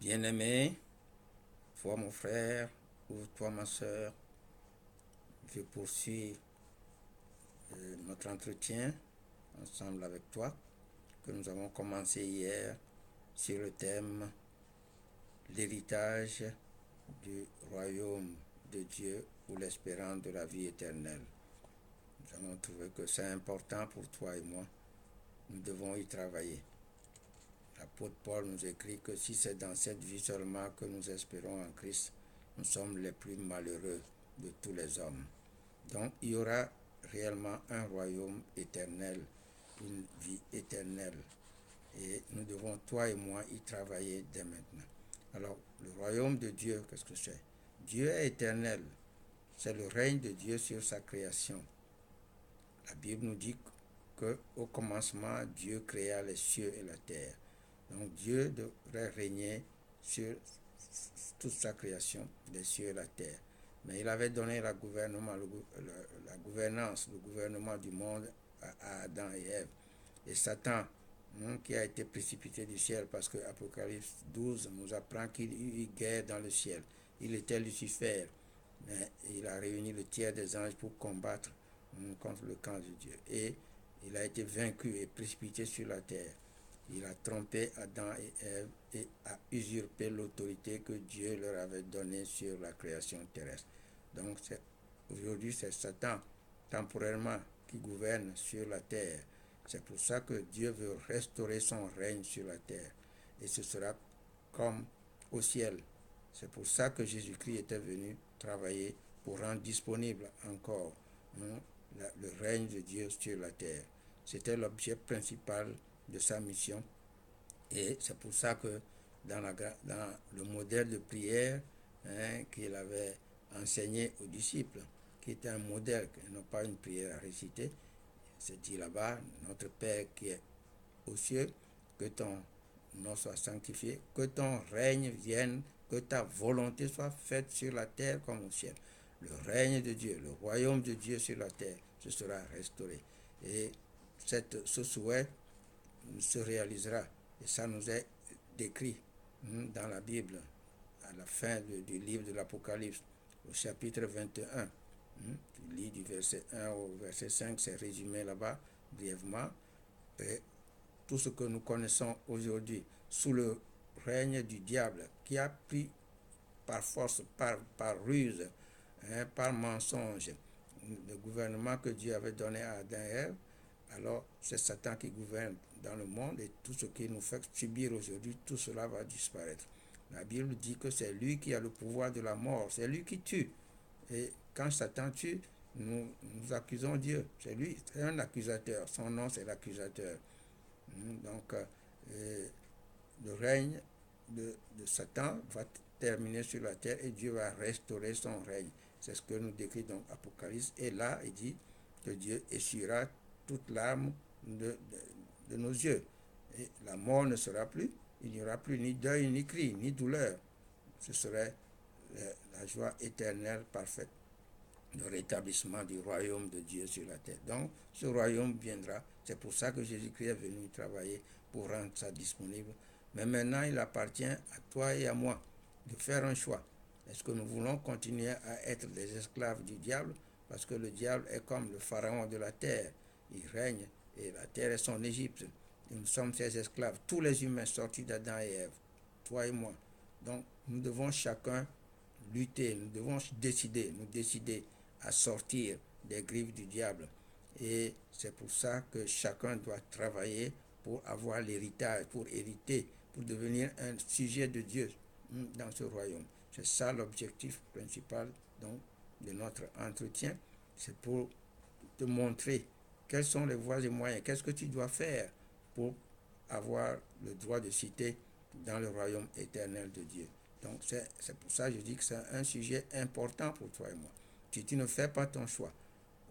Bien-aimé, toi mon frère ou toi ma soeur, je poursuis notre entretien ensemble avec toi que nous avons commencé hier sur le thème l'héritage du royaume de Dieu ou l'espérance de la vie éternelle. Nous avons trouvé que c'est important pour toi et moi. Nous devons y travailler. L'apôtre Paul nous écrit que si c'est dans cette vie seulement que nous espérons en Christ, nous sommes les plus malheureux de tous les hommes. Donc il y aura réellement un royaume éternel, une vie éternelle. Et nous devons, toi et moi, y travailler dès maintenant. Alors, le royaume de Dieu, qu'est-ce que c'est? Dieu est éternel. C'est le règne de Dieu sur sa création. La Bible nous dit qu'au commencement, Dieu créa les cieux et la terre. Donc Dieu devrait régner sur toute sa création, les cieux et la terre. Mais il avait donné la gouvernance, le gouvernement du monde à Adam et Ève. Et Satan, qui a été précipité du ciel, parce que Apocalypse 12 nous apprend qu'il y eut guerre dans le ciel. Il était Lucifer, mais il a réuni le tiers des anges pour combattre contre le camp de Dieu. Et il a été vaincu et précipité sur la terre. Il a trompé Adam et Ève et a usurpé l'autorité que Dieu leur avait donnée sur la création terrestre. Donc aujourd'hui c'est Satan temporairement qui gouverne sur la terre. C'est pour ça que Dieu veut restaurer son règne sur la terre. Et ce sera comme au ciel. C'est pour ça que Jésus-Christ était venu travailler pour rendre disponible encore le règne de Dieu sur la terre. C'était l'objet principal de sa mission. Et c'est pour ça que dans le modèle de prière qu'il avait enseigné aux disciples, qui était un modèle, non pas une prière à réciter, c'est dit là-bas, notre Père qui est aux cieux, que ton nom soit sanctifié, que ton règne vienne, que ta volonté soit faite sur la terre comme au ciel. Le règne de Dieu, le royaume de Dieu sur la terre, ce sera restauré. Et ce souhait se réalisera. Et ça nous est décrit dans la Bible, à la fin du livre de l'Apocalypse, au chapitre 21. Tu lis du verset 1 au verset 5, c'est résumé là-bas, brièvement. Et tout ce que nous connaissons aujourd'hui sous le règne du diable, qui a pris par force, par ruse, par mensonge, le gouvernement que Dieu avait donné à Adam et Ève, alors c'est Satan qui gouverne dans le monde et tout ce qui nous fait subir aujourd'hui, tout cela va disparaître. La Bible dit que c'est lui qui a le pouvoir de la mort, c'est lui qui tue. Et quand Satan tue, nous accusons Dieu. C'est lui, c'est un accusateur. Son nom, c'est l'accusateur. Donc, le règne de Satan va terminer sur la terre et Dieu va restaurer son règne. C'est ce que nous décrit dans Apocalypse. Et là, il dit que Dieu essuiera toute larme de nos yeux. Et la mort ne sera plus. Il n'y aura plus ni deuil, ni cri, ni douleur. Ce serait la joie éternelle parfaite, le rétablissement du royaume de Dieu sur la terre. Donc, ce royaume viendra. C'est pour ça que Jésus-Christ est venu travailler pour rendre ça disponible. Mais maintenant, il appartient à toi et à moi de faire un choix. Est-ce que nous voulons continuer à être des esclaves du diable? Parce que le diable est comme le pharaon de la terre. Il règne et la terre est son Égypte. Et nous sommes ses esclaves, tous les humains sortis d'Adam et Ève, toi et moi. Donc, nous devons chacun lutter, nous devons nous décider à sortir des griffes du diable. Et c'est pour ça que chacun doit travailler pour avoir l'héritage, pour hériter, pour devenir un sujet de Dieu dans ce royaume. C'est ça l'objectif principal donc, de notre entretien. C'est pour te montrer quelles sont les voies et moyens, qu'est-ce que tu dois faire pour avoir le droit de citer dans le royaume éternel de Dieu. Donc c'est pour ça que je dis que c'est un sujet important pour toi et moi. Si tu ne fais pas ton choix,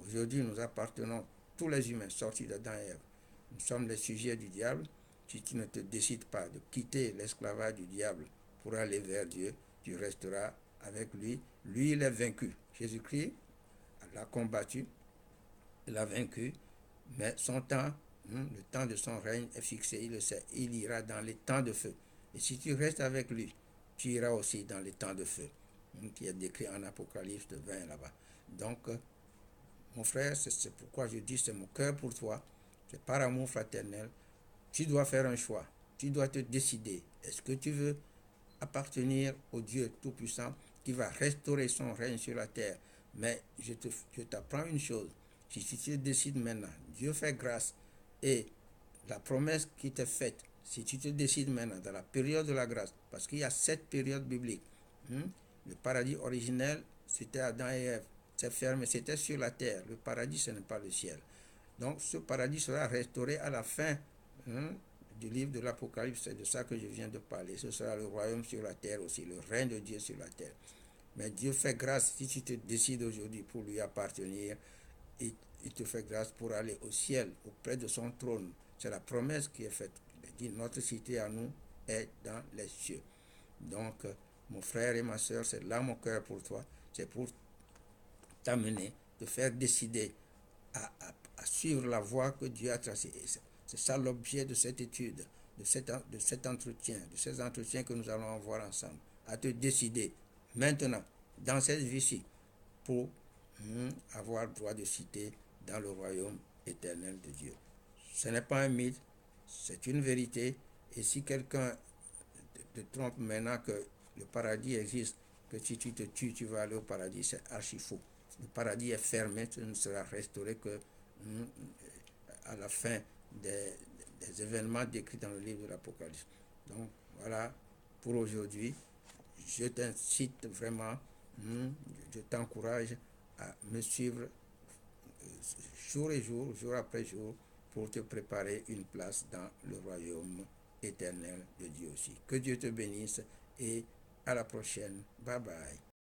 aujourd'hui nous appartenons, tous les humains sortis d'Adam et Ève, nous sommes les sujets du diable. Si tu ne te décides pas de quitter l'esclavage du diable pour aller vers Dieu, tu resteras avec lui. Lui, il est vaincu. Jésus-Christ l'a combattu, l'a vaincu, mais son temps, le temps de son règne est fixé, il le sait. Il ira dans les temps de feu. Et si tu restes avec lui, tu iras aussi dans les temps de feu, qui est décrit en Apocalypse 20 là-bas. Donc, mon frère, c'est pourquoi je dis, c'est mon cœur pour toi, c'est par amour fraternel. Tu dois faire un choix, tu dois te décider. Est-ce que tu veux appartenir au Dieu Tout-Puissant qui va restaurer son règne sur la terre? Mais je t'apprends une chose, si tu te décides maintenant, Dieu fait grâce, et la promesse qui t'est faite, si tu te décides maintenant dans la période de la grâce, parce qu'il y a 7 périodes bibliques, le paradis originel, c'était Adam et Ève, c'est fermé, c'était sur la terre. Le paradis, ce n'est pas le ciel. Donc ce paradis sera restauré à la fin du livre de l'Apocalypse. C'est de ça que je viens de parler. Ce sera le royaume sur la terre aussi, le règne de Dieu sur la terre. Mais Dieu fait grâce si tu te décides aujourd'hui pour lui appartenir. Il te fait grâce pour aller au ciel, auprès de son trône. C'est la promesse qui est faite. Il dit, notre cité à nous est dans les cieux. Donc, mon frère et ma soeur, c'est là mon cœur pour toi. C'est pour t'amener, te faire décider à suivre la voie que Dieu a tracée. C'est ça l'objet de cette étude, de cet entretien, de ces entretiens que nous allons avoir ensemble. À te décider maintenant, dans cette vie-ci, pour avoir droit de cité dans le royaume éternel de Dieu. Ce n'est pas un mythe, c'est une vérité. Et si quelqu'un te trompe maintenant que le paradis existe, que si tu te tues, tu vas aller au paradis, c'est archi faux. Le paradis est fermé, tu ne seras restauré que à la fin des événements décrits dans le livre de l'Apocalypse. Donc voilà pour aujourd'hui. Je t'incite vraiment, je t'encourage à me suivre jour et jour, jour après jour, pour te préparer une place dans le royaume éternel de Dieu aussi. Que Dieu te bénisse et à la prochaine. Bye bye.